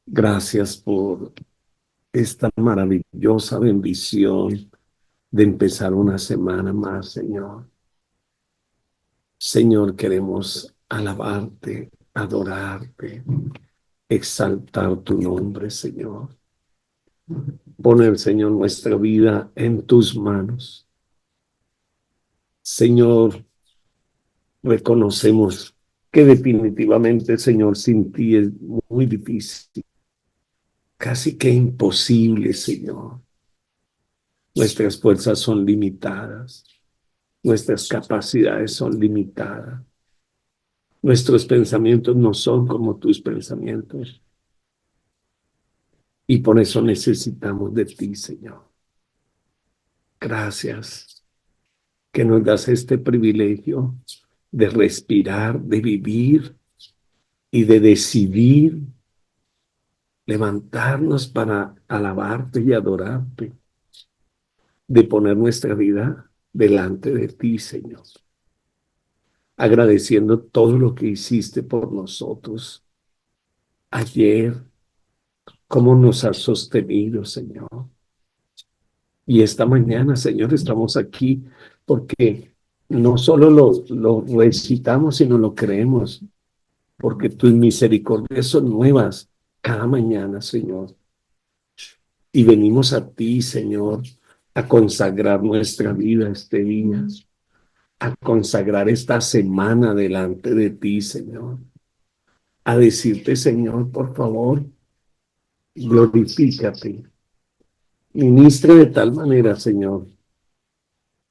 Gracias por esta maravillosa bendición de empezar una semana más, Señor. Señor, queremos alabarte, adorarte, exaltar tu nombre, Señor. Poner, Señor, nuestra vida en tus manos. Señor, reconocemos que definitivamente, Señor, sin ti es muy difícil, casi que imposible, Señor. Nuestras fuerzas son limitadas. Nuestras capacidades son limitadas. Nuestros pensamientos no son como tus pensamientos. Y por eso necesitamos de ti, Señor. Gracias que nos das este privilegio de respirar, de vivir y de decidir levantarnos para alabarte y adorarte, de poner nuestra vida delante de ti, Señor, agradeciendo todo lo que hiciste por nosotros ayer, cómo nos has sostenido, Señor. Y esta mañana, Señor, estamos aquí porque no solo lo recitamos, sino lo creemos, porque tus misericordias son nuevas cada mañana, Señor. Y venimos a ti, Señor, a consagrar nuestra vida este día, a consagrar esta semana delante de ti, Señor, a decirte, Señor, por favor, glorifícate. Ministra de tal manera, Señor,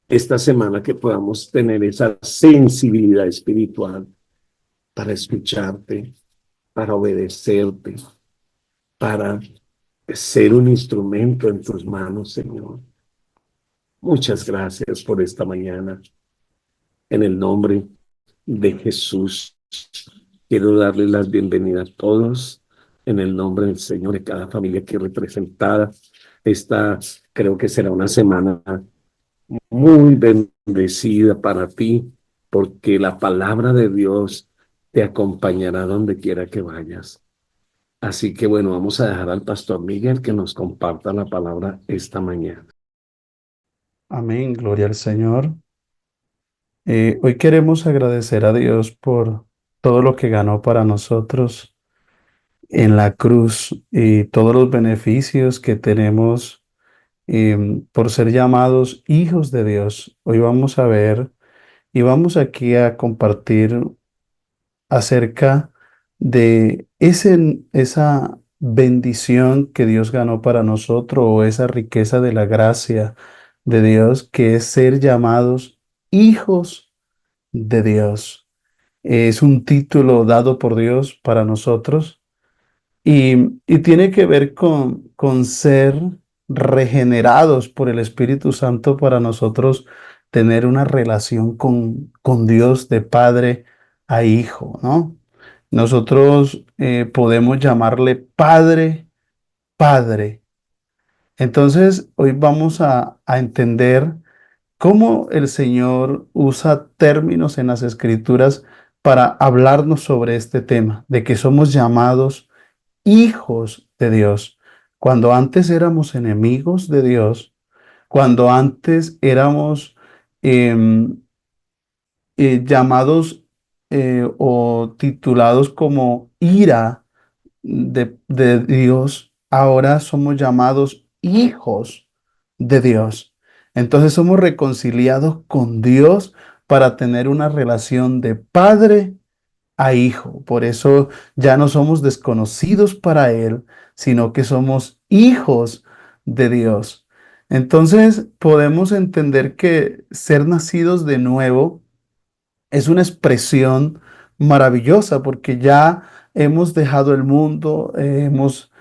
esta semana que podamos tener esa sensibilidad espiritual para escucharte, para obedecerte, para ser un instrumento en tus manos, Señor. Muchas gracias por esta mañana. En el nombre de Jesús, quiero darles las bienvenidas a todos. En el nombre del Señor, de cada familia aquí representada. Esta creo que será una semana muy bendecida para ti, porque la palabra de Dios te acompañará donde quiera que vayas. Así que bueno, vamos a dejar al pastor Miguel que nos comparta la palabra esta mañana. Amén, gloria al Señor. Hoy queremos agradecer a Dios por todo lo que ganó para nosotros en la cruz y todos los beneficios que tenemos por ser llamados hijos de Dios. Hoy vamos a ver y vamos aquí a compartir acerca de esa bendición que Dios ganó para nosotros o esa riqueza de la gracia de Dios que es ser llamados hijos de Dios. Es un título dado por Dios para nosotros y tiene que ver con ser regenerados por el Espíritu Santo para nosotros tener una relación con Dios de padre a hijo, ¿no? Nosotros podemos llamarle Padre, Padre. Entonces, hoy vamos a entender cómo el Señor usa términos en las Escrituras para hablarnos sobre este tema, de que somos llamados hijos de Dios. Cuando antes éramos enemigos de Dios, cuando antes éramos em, llamados o titulados como ira de Dios, ahora somos llamados hijos de Dios. Entonces somos reconciliados con Dios para tener una relación de padre a hijo. Por eso ya no somos desconocidos para Él, sino que somos hijos de Dios. Entonces podemos entender que ser nacidos de nuevo es una expresión maravillosa porque ya hemos dejado el mundo, hemos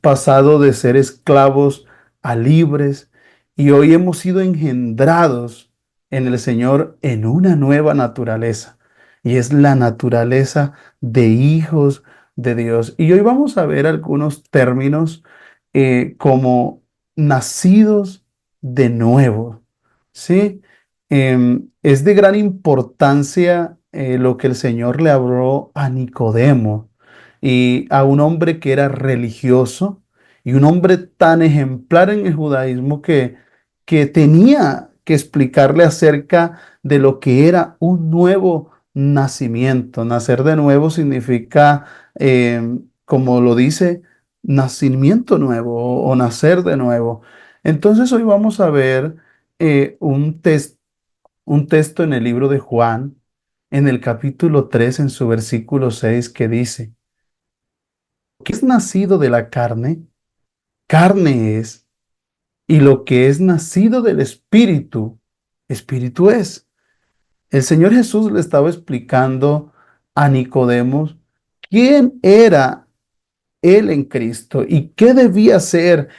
pasado de ser esclavos a libres y hoy hemos sido engendrados en el Señor en una nueva naturaleza y es la naturaleza de hijos de Dios. Y hoy vamos a ver algunos términos como nacidos de nuevo, ¿sí? Es de gran importancia lo que el Señor le habló a Nicodemo. y a un hombre que era religioso y un hombre tan ejemplar en el judaísmo que tenía que explicarle acerca de lo que era un nuevo nacimiento. Nacer de nuevo significa, como lo dice, nacimiento nuevo o nacer de nuevo. Entonces hoy vamos a ver un texto en el libro de Juan, en el capítulo 3 en su versículo 6 que dice, que es nacido de la carne, carne es, y lo que es nacido del espíritu, espíritu es. El Señor Jesús le estaba explicando a Nicodemos quién era él en Cristo y qué debía hacer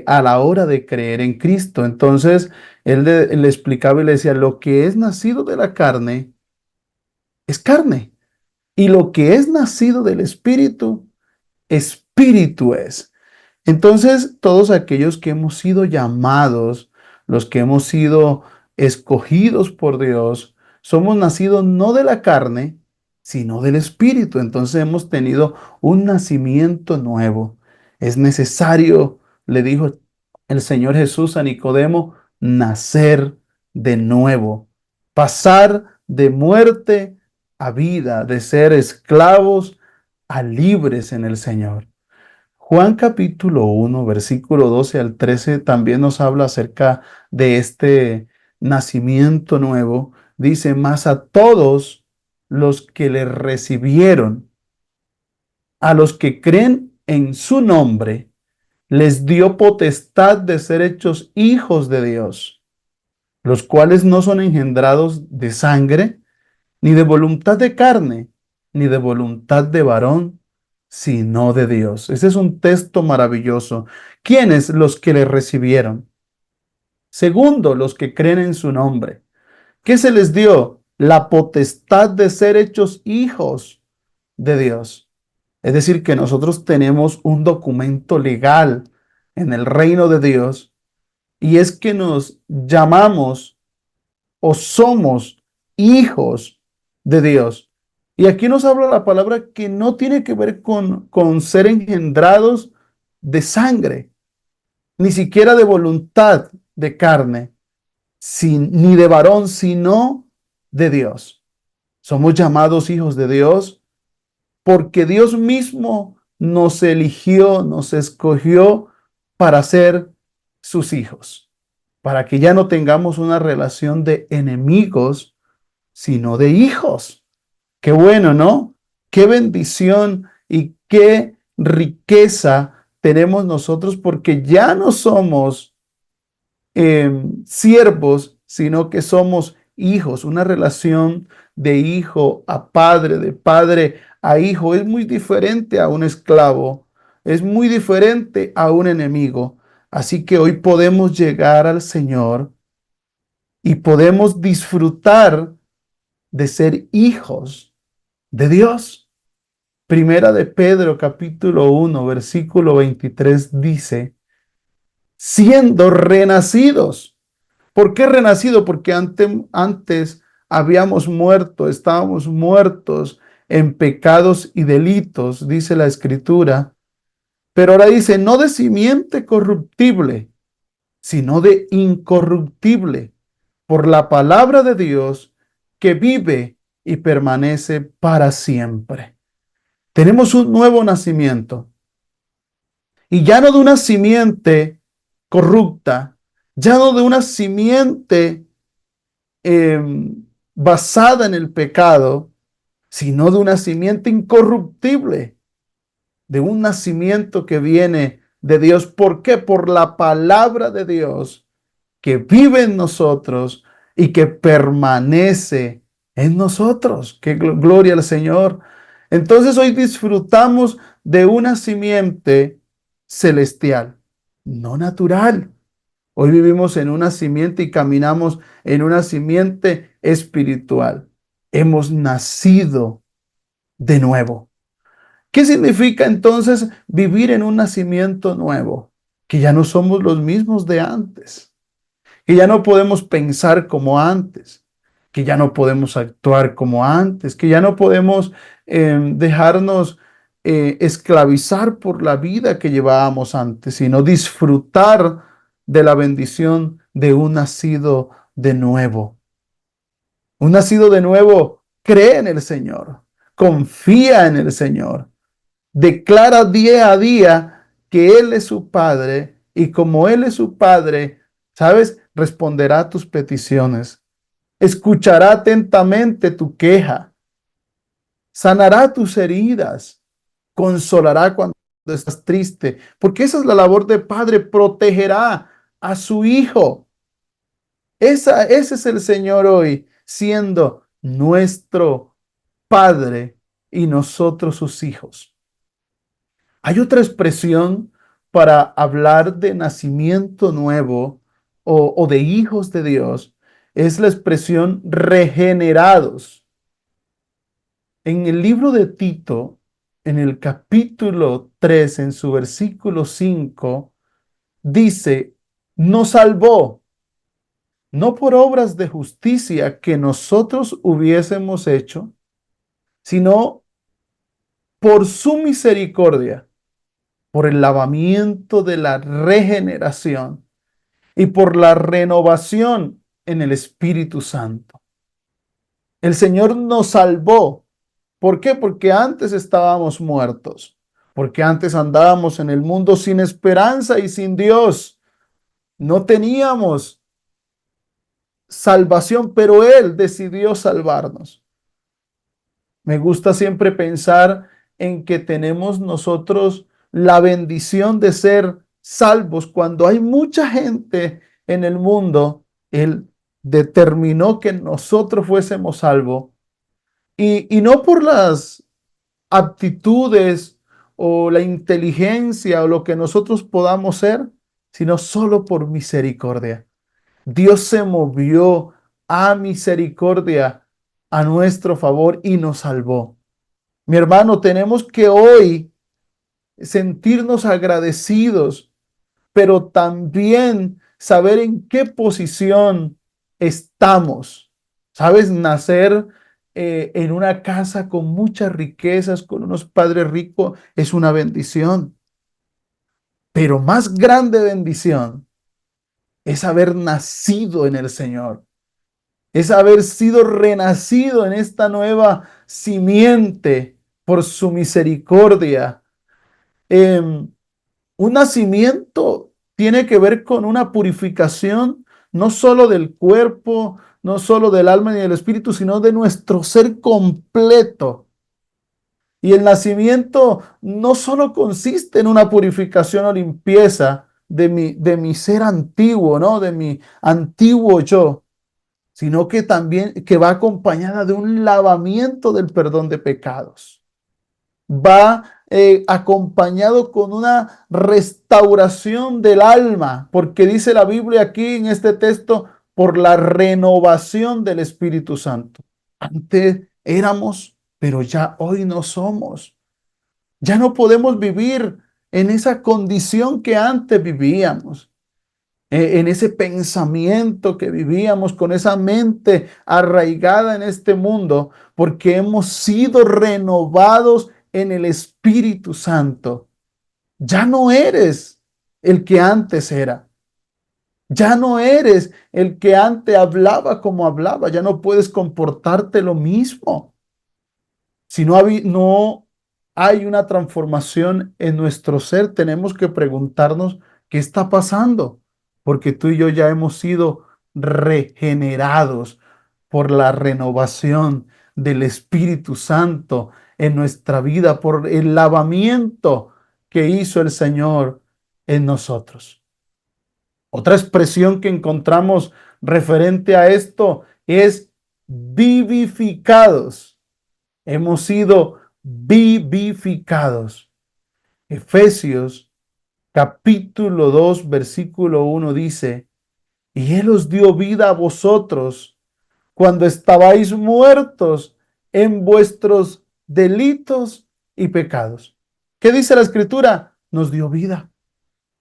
a la hora de creer en Cristo. Entonces, le explicaba y le decía, lo que es nacido de la carne es carne, y lo que es nacido del espíritu, espíritu es. Entonces, todos aquellos que hemos sido llamados, los que hemos sido escogidos por Dios, somos nacidos no de la carne, sino del Espíritu. Entonces hemos tenido un nacimiento nuevo. Es necesario, le dijo el Señor Jesús a Nicodemo, nacer de nuevo, pasar de muerte a vida, de ser esclavos a libres en el Señor. Juan capítulo 1, versículo 12 al 13 también nos habla acerca de este nacimiento nuevo. Dice, mas a todos los que le recibieron, a los que creen en su nombre, les dio potestad de ser hechos hijos de Dios, los cuales no son engendrados de sangre, ni de voluntad de carne, ni de voluntad de varón, sino de Dios. Ese es un texto maravilloso. ¿Quiénes? Los que le recibieron. Segundo, los que creen en su nombre. ¿Qué se les dio? La potestad de ser hechos hijos de Dios. Es decir, que nosotros tenemos un documento legal en el reino de Dios y es que nos llamamos o somos hijos de Dios. Y aquí nos habla la palabra que no tiene que ver con ser engendrados de sangre, ni siquiera de voluntad de carne, ni de varón, sino de Dios. Somos llamados hijos de Dios porque Dios mismo nos eligió, nos escogió para ser sus hijos, para que ya no tengamos una relación de enemigos, sino de hijos. Qué bueno, ¿no? Qué bendición y qué riqueza tenemos nosotros porque ya no somos siervos, sino que somos hijos. Una relación de hijo a padre, de padre a hijo, es muy diferente a un esclavo, es muy diferente a un enemigo. Así que hoy podemos llegar al Señor y podemos disfrutar de ser hijos de Dios. Primera de Pedro, capítulo 1, versículo 23 dice, siendo renacidos. ¿Por qué renacido? Porque antes habíamos muerto, estábamos muertos en pecados y delitos, dice la Escritura. Pero ahora dice, no de simiente corruptible, sino de incorruptible, por la palabra de Dios que vive y permanece para siempre. Tenemos un nuevo nacimiento. Y ya no de una simiente corrupta, ya no de una simiente eh, basada en el pecado, sino de una simiente incorruptible, de un nacimiento que viene de Dios. ¿Por qué? Por la palabra de Dios que vive en nosotros y que permanece en nosotros. ¡Qué gloria al Señor! Entonces hoy disfrutamos de una simiente celestial, no natural. Hoy vivimos en una simiente y caminamos en una simiente espiritual. Hemos nacido de nuevo. ¿Qué significa entonces vivir en un nacimiento nuevo? Que ya no somos los mismos de antes, que ya no podemos pensar como antes, que ya no podemos actuar como antes, que ya no podemos dejarnos esclavizar por la vida que llevábamos antes, sino disfrutar de la bendición de un nacido de nuevo. Un nacido de nuevo cree en el Señor, confía en el Señor, declara día a día que Él es su Padre y como Él es su Padre, ¿sabes? Responderá a tus peticiones, escuchará atentamente tu queja, sanará tus heridas, consolará cuando estás triste, porque esa es la labor de padre, protegerá a su hijo. Ese es el Señor hoy, siendo nuestro Padre y nosotros sus hijos. Hay otra expresión para hablar de nacimiento nuevo o de hijos de Dios, es la expresión regenerados. En el libro de Tito, en el capítulo 3, en su versículo 5, dice, nos salvó, no por obras de justicia que nosotros hubiésemos hecho, sino por su misericordia, por el lavamiento de la regeneración y por la renovación en el Espíritu Santo. El Señor nos salvó. ¿Por qué? Porque antes estábamos muertos, porque antes andábamos en el mundo sin esperanza y sin Dios. No teníamos salvación, pero Él decidió salvarnos. Me gusta siempre pensar en que tenemos nosotros la bendición de ser salvos. Cuando hay mucha gente en el mundo, Él determinó que nosotros fuésemos salvos. Y no por las aptitudes o la inteligencia o lo que nosotros podamos ser, sino solo por misericordia. Dios se movió a misericordia a nuestro favor y nos salvó. Mi hermano, tenemos que hoy sentirnos agradecidos, pero también saber en qué posición estamos. ¿Sabes? Nacer en una casa con muchas riquezas, con unos padres ricos, es una bendición. Pero más grande bendición es haber nacido en el Señor, es haber sido renacido en esta nueva simiente por su misericordia. Un nacimiento tiene que ver con una purificación, no solo del cuerpo, no solo del alma ni del espíritu, sino de nuestro ser completo. Y el nacimiento no solo consiste en una purificación o limpieza de mi ser antiguo, ¿no? De mi antiguo yo, sino que también que va acompañada de un lavamiento del perdón de pecados. Va acompañado con una restauración del alma, porque dice la Biblia aquí en este texto, por la renovación del Espíritu Santo. Antes éramos, pero ya hoy no somos. Ya no podemos vivir en esa condición que antes vivíamos, en ese pensamiento que vivíamos, con esa mente arraigada en este mundo, porque hemos sido renovados en el Espíritu Santo. Ya no eres el que antes era. Ya no eres el que antes hablaba como hablaba. Ya no puedes comportarte lo mismo. Si no hay una transformación en nuestro ser, tenemos que preguntarnos qué está pasando, porque tú y yo ya hemos sido regenerados por la renovación del Espíritu Santo en nuestra vida, por el lavamiento que hizo el Señor en nosotros. Otra expresión que encontramos referente a esto es vivificados. Hemos sido vivificados. Efesios capítulo 2, versículo 1 dice, y Él os dio vida a vosotros cuando estabais muertos en vuestros delitos y pecados. ¿Qué dice la Escritura? Nos dio vida.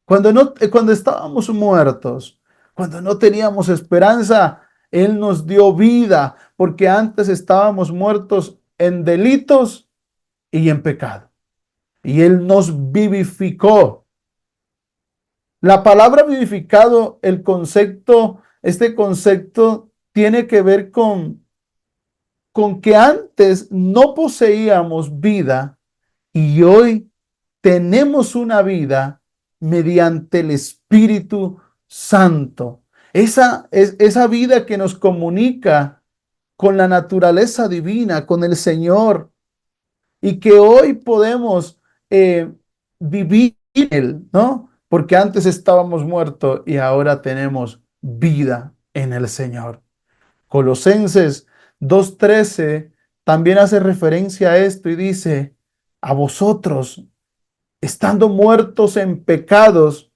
Cuando estábamos muertos, cuando no teníamos esperanza, Él nos dio vida, porque antes estábamos muertos en delitos y en pecado. y Él nos vivificó. La palabra vivificado, este concepto tiene que ver con que antes no poseíamos vida y hoy tenemos una vida mediante el Espíritu Santo. Esa vida que nos comunica con la naturaleza divina, con el Señor, y que hoy podemos vivir en Él, ¿no? Porque antes estábamos muertos y ahora tenemos vida en el Señor. Colosenses 2:13 también hace referencia a esto y dice, a vosotros, estando muertos en pecados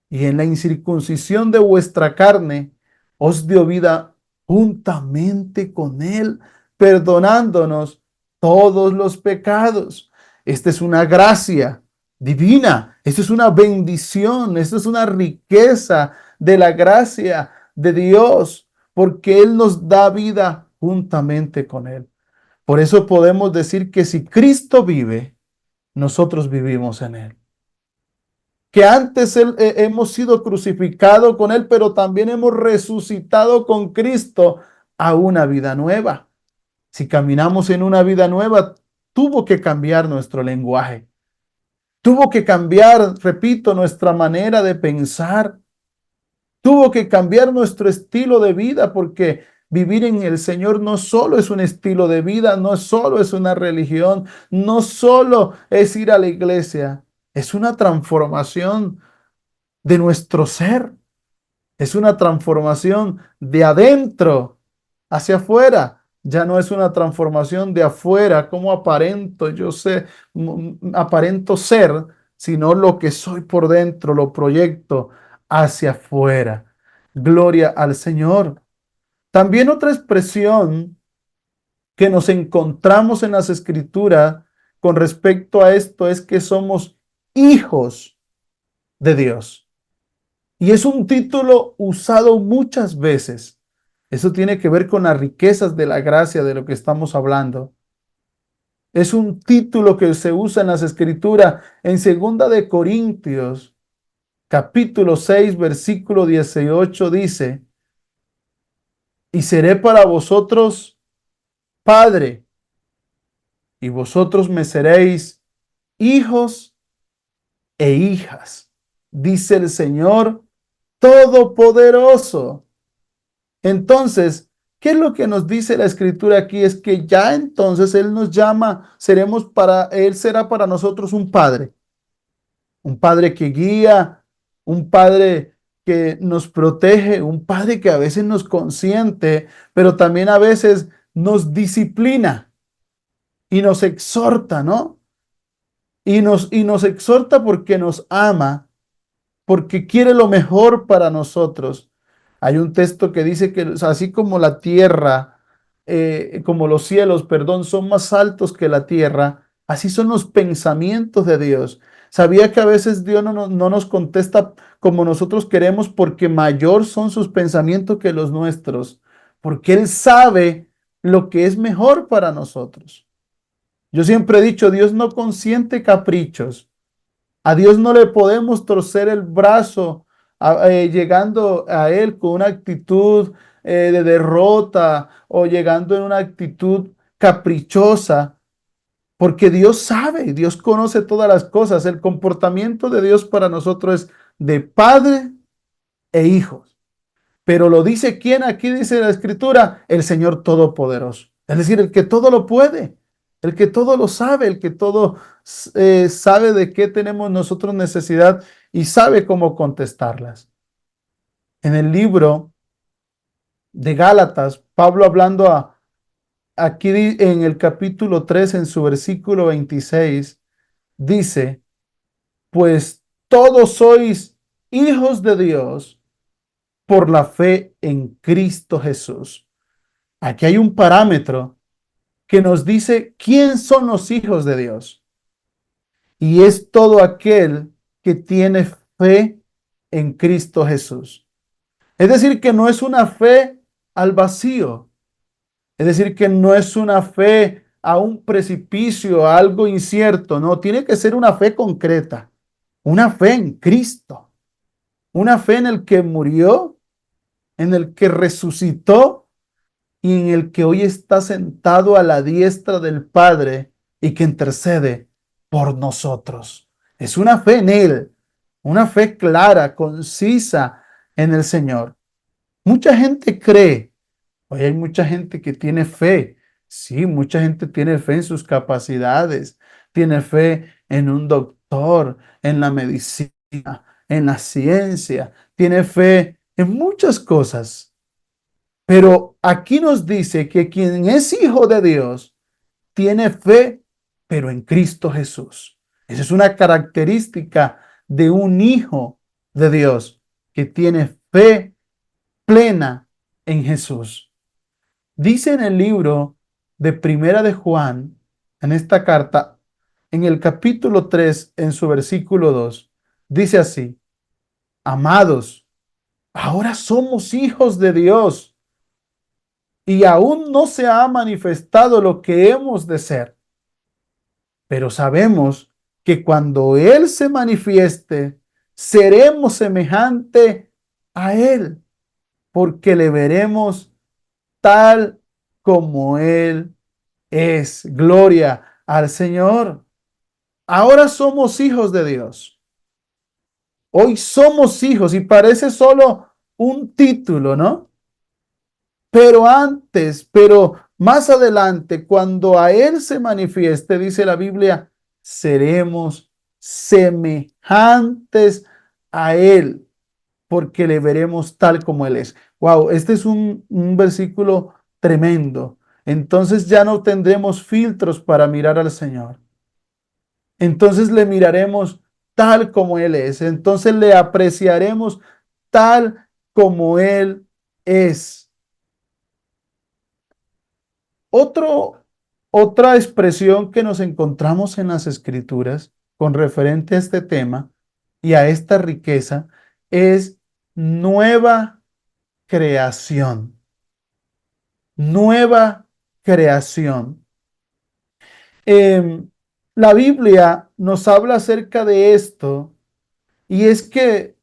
y en la incircuncisión de vuestra carne, os dio vida juntamente con Él, perdonándonos todos los pecados. Esta es una gracia divina, esta es una bendición, esta es una riqueza de la gracia de Dios, porque Él nos da vida juntamente con Él. Por eso podemos decir que si Cristo vive, nosotros vivimos en Él. Que antes hemos sido crucificados con Él, pero también hemos resucitado con Cristo a una vida nueva. Si caminamos en una vida nueva, tuvo que cambiar nuestro lenguaje. Tuvo que cambiar, repito, nuestra manera de pensar. Tuvo que cambiar nuestro estilo de vida, porque vivir en el Señor no solo es un estilo de vida, no solo es una religión, no solo es ir a la iglesia, es una transformación de nuestro ser. Es una transformación de adentro hacia afuera. Ya no es una transformación de afuera, como aparento, yo sé, aparento ser, sino lo que soy por dentro, lo proyecto hacia afuera. Gloria al Señor. También otra expresión que nos encontramos en las Escrituras con respecto a esto es que somos hijos de Dios. Y es un título usado muchas veces. Eso tiene que ver con las riquezas de la gracia de lo que estamos hablando. Es un título que se usa en las Escrituras en 2 Corintios, capítulo 6, versículo 18 dice, y seré para vosotros padre, y vosotros me seréis hijos e hijas, dice el Señor Todopoderoso. Entonces, ¿qué es lo que nos dice la escritura aquí? Es que ya entonces Él nos llama, Él será para nosotros un padre que guía, un padre que nos protege, un padre que a veces nos consiente, pero también a veces nos disciplina y nos exhorta, ¿no? Y nos exhorta porque nos ama, porque quiere lo mejor para nosotros. Hay un texto que dice que o sea, así como la tierra, como los cielos, perdón, son más altos que la tierra, así son los pensamientos de Dios. ¿Sabía que a veces Dios no nos contesta como nosotros queremos porque mayor son sus pensamientos que los nuestros? Porque Él sabe lo que es mejor para nosotros. Yo siempre he dicho, Dios no consiente caprichos. A Dios no le podemos torcer el brazo llegando a Él con una actitud de derrota o llegando en una actitud caprichosa, porque Dios sabe, Dios conoce todas las cosas. El comportamiento de Dios para nosotros es de padre e hijos. Pero lo dice quién aquí dice la escritura, el Señor Todopoderoso. Es decir, el que todo lo puede, el que todo lo sabe, el que todo sabe de qué tenemos nosotros necesidad y sabe cómo contestarlas. En el libro de Gálatas, Pablo hablando aquí en el capítulo 3, en su versículo 26, dice, pues todos sois hijos de Dios por la fe en Cristo Jesús. Aquí hay un parámetro que nos dice quién son los hijos de Dios. Y es todo aquel que tiene fe en Cristo Jesús. Es decir, que no es una fe al vacío. Es decir, que no es una fe a un precipicio, a algo incierto. No, tiene que ser una fe concreta, una fe en Cristo, una fe en el que murió, en el que resucitó y en el que hoy está sentado a la diestra del Padre y que intercede por nosotros. Es una fe en Él, una fe clara, concisa en el Señor. Mucha gente cree, hoy hay mucha gente que tiene fe. Sí, mucha gente tiene fe en sus capacidades, tiene fe en un doctor, en la medicina, en la ciencia, tiene fe en muchas cosas. Pero aquí nos dice que quien es hijo de Dios tiene fe, pero en Cristo Jesús. Esa es una característica de un hijo de Dios que tiene fe plena en Jesús. Dice en el libro de Primera de Juan, en esta carta, en el capítulo 3, en su versículo 2, dice así: amados, ahora somos hijos de Dios y aún no se ha manifestado lo que hemos de ser, pero sabemos que cuando Él se manifieste, seremos semejante a Él, porque le veremos tal como Él es. Gloria al Señor. Ahora somos hijos de Dios. Hoy somos hijos y parece solo un título, ¿no? Pero antes, pero más adelante, cuando a Él se manifieste, dice la Biblia, seremos semejantes a Él, porque le veremos tal como Él es. Wow, este es un versículo tremendo. Entonces ya no tendremos filtros para mirar al Señor. Entonces le miraremos tal como Él es. Entonces le apreciaremos tal como Él es. Otra expresión que nos encontramos en las Escrituras con referente a este tema y a esta riqueza es nueva creación. Nueva creación. Em, la Biblia nos habla acerca de esto y es que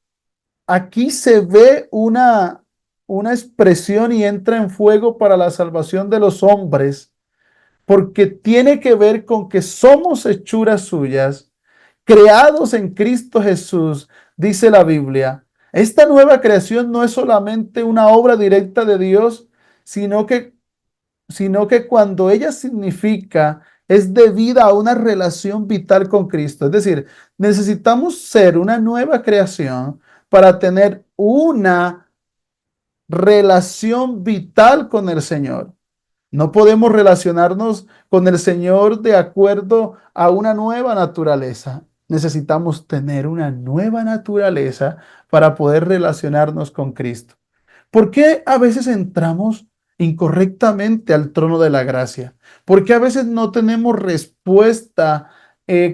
aquí se ve una expresión y entra en fuego para la salvación de los hombres, porque tiene que ver con que somos hechuras suyas, creados en Cristo Jesús, dice la Biblia. Esta nueva creación no es solamente una obra directa de Dios, sino que cuando ella significa, es debida a una relación vital con Cristo. Es decir, necesitamos ser una nueva creación para tener una relación vital con el Señor. No podemos relacionarnos con el Señor de acuerdo a una nueva naturaleza. Necesitamos tener una nueva naturaleza para poder relacionarnos con Cristo. ¿Por qué a veces entramos incorrectamente al trono de la gracia? ¿Por qué a veces no tenemos respuesta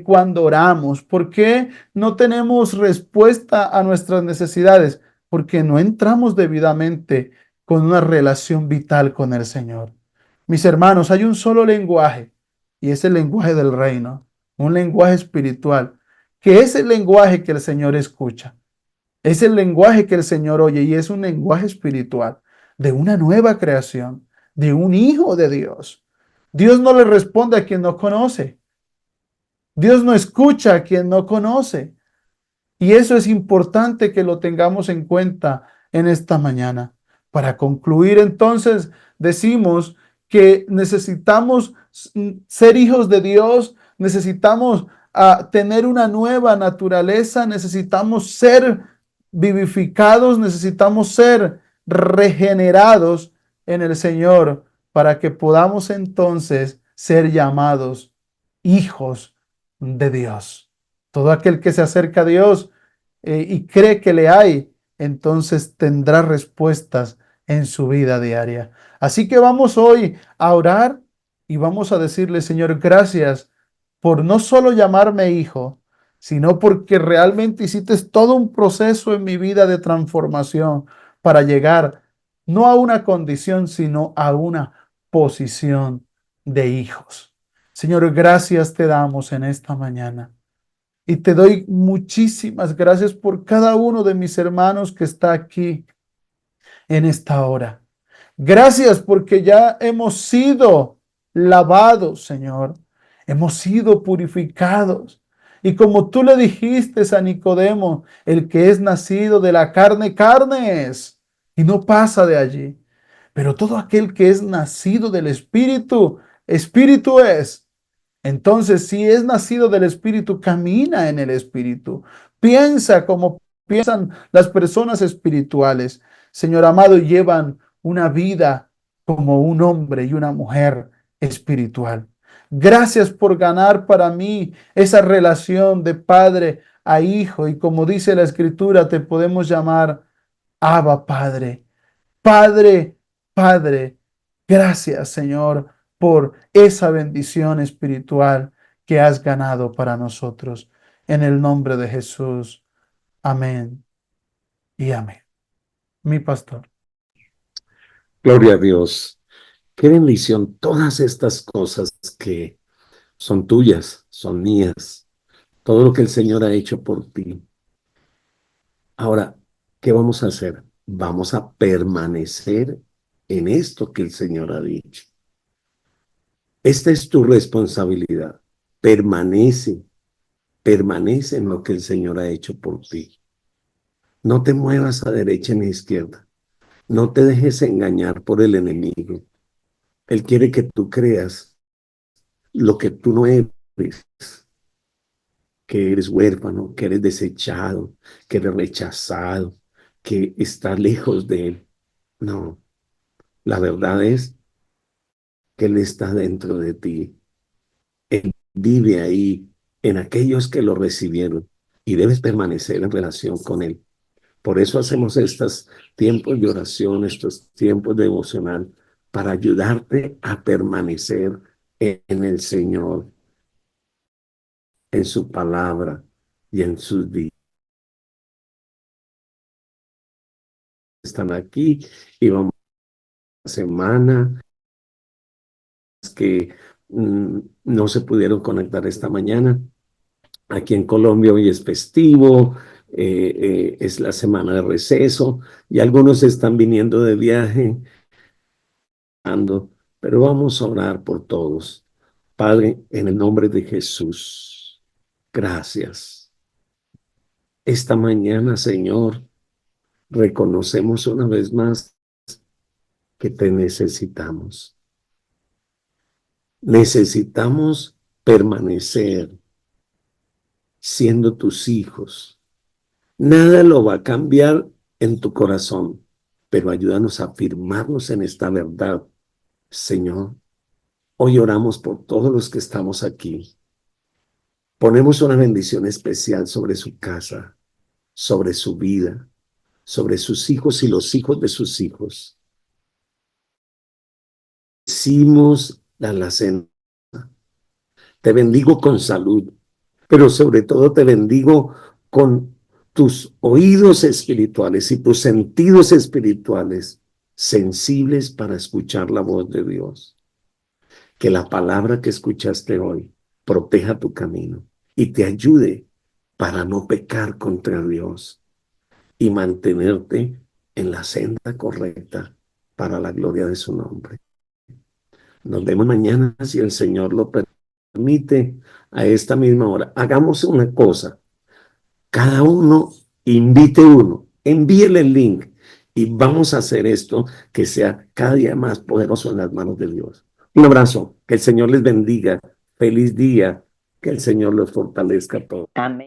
cuando oramos? ¿Por qué no tenemos respuesta a nuestras necesidades? Porque no entramos debidamente con una relación vital con el Señor. Mis hermanos, hay un solo lenguaje y es el lenguaje del reino, un lenguaje espiritual, que es el lenguaje que el Señor escucha. Es el lenguaje que el Señor oye y es un lenguaje espiritual de una nueva creación, de un hijo de Dios. Dios no le responde a quien no conoce. Dios no escucha a quien no conoce. Y eso es importante que lo tengamos en cuenta en esta mañana. Para concluir, entonces, decimos que necesitamos ser hijos de Dios, necesitamos tener una nueva naturaleza, necesitamos ser vivificados, necesitamos ser regenerados en el Señor para que podamos entonces ser llamados hijos de Dios. Todo aquel que se acerca a Dios y cree que le hay, entonces tendrá respuestas en su vida diaria. Así que vamos hoy a orar y vamos a decirle, Señor, gracias por no solo llamarme hijo, sino porque realmente hiciste todo un proceso en mi vida de transformación para llegar no a una condición, sino a una posición de hijos. Señor, gracias te damos en esta mañana. Y te doy muchísimas gracias por cada uno de mis hermanos que está aquí en esta hora. Gracias porque ya hemos sido lavados, Señor. Hemos sido purificados. Y como tú le dijiste a Nicodemo, el que es nacido de la carne, carne es, y no pasa de allí. Pero todo aquel que es nacido del Espíritu, Espíritu es. Entonces, si es nacido del Espíritu, camina en el Espíritu. Piensa como piensan las personas espirituales. Señor amado, llevan una vida como un hombre y una mujer espiritual. Gracias por ganar para mí esa relación de padre a hijo. Y como dice la Escritura, te podemos llamar Abba Padre. Padre, Padre, gracias, Señor, por esa bendición espiritual que has ganado para nosotros. En el nombre de Jesús. Amén y amén. Mi pastor. Gloria a Dios. Qué bendición todas estas cosas que son tuyas, son mías. Todo lo que el Señor ha hecho por ti. Ahora, ¿qué vamos a hacer? Vamos a permanecer en esto que el Señor ha dicho. Esta es tu responsabilidad. Permanece, permanece en lo que el Señor ha hecho por ti. No te muevas a derecha ni a izquierda. No te dejes engañar por el enemigo. Él quiere que tú creas lo que tú no eres, que eres huérfano, que eres desechado, que eres rechazado, que estás lejos de Él. No, la verdad es que Él está dentro de ti. Él vive ahí en aquellos que lo recibieron y debes permanecer en relación con Él. Por eso hacemos estos tiempos de oración, estos tiempos devocional, para ayudarte a permanecer en el Señor, en su palabra y en sus días. Están aquí y vamos a la semana que no se pudieron conectar esta mañana. Aquí en Colombia hoy es festivo, es la semana de receso y algunos están viniendo de viaje, pero vamos a orar por todos. Padre, en el nombre de Jesús, gracias. Esta mañana, Señor, reconocemos una vez más que te necesitamos. Necesitamos permanecer siendo tus hijos. Nada lo va a cambiar en tu corazón, pero ayúdanos a afirmarnos en esta verdad, Señor. Hoy oramos por todos los que estamos aquí. Ponemos una bendición especial sobre su casa, sobre su vida, sobre sus hijos y los hijos de sus hijos. Decimos la alacena. Te bendigo con salud, pero sobre todo te bendigo con tus oídos espirituales y tus sentidos espirituales sensibles para escuchar la voz de Dios. Que la palabra que escuchaste hoy proteja tu camino y te ayude para no pecar contra Dios y mantenerte en la senda correcta para la gloria de su nombre. Nos vemos mañana si el Señor lo permite a esta misma hora. Hagamos una cosa. Cada uno invite uno, envíele el link y vamos a hacer esto que sea cada día más poderoso en las manos de Dios. Un abrazo, que el Señor les bendiga, feliz día, que el Señor los fortalezca a todos. Amén.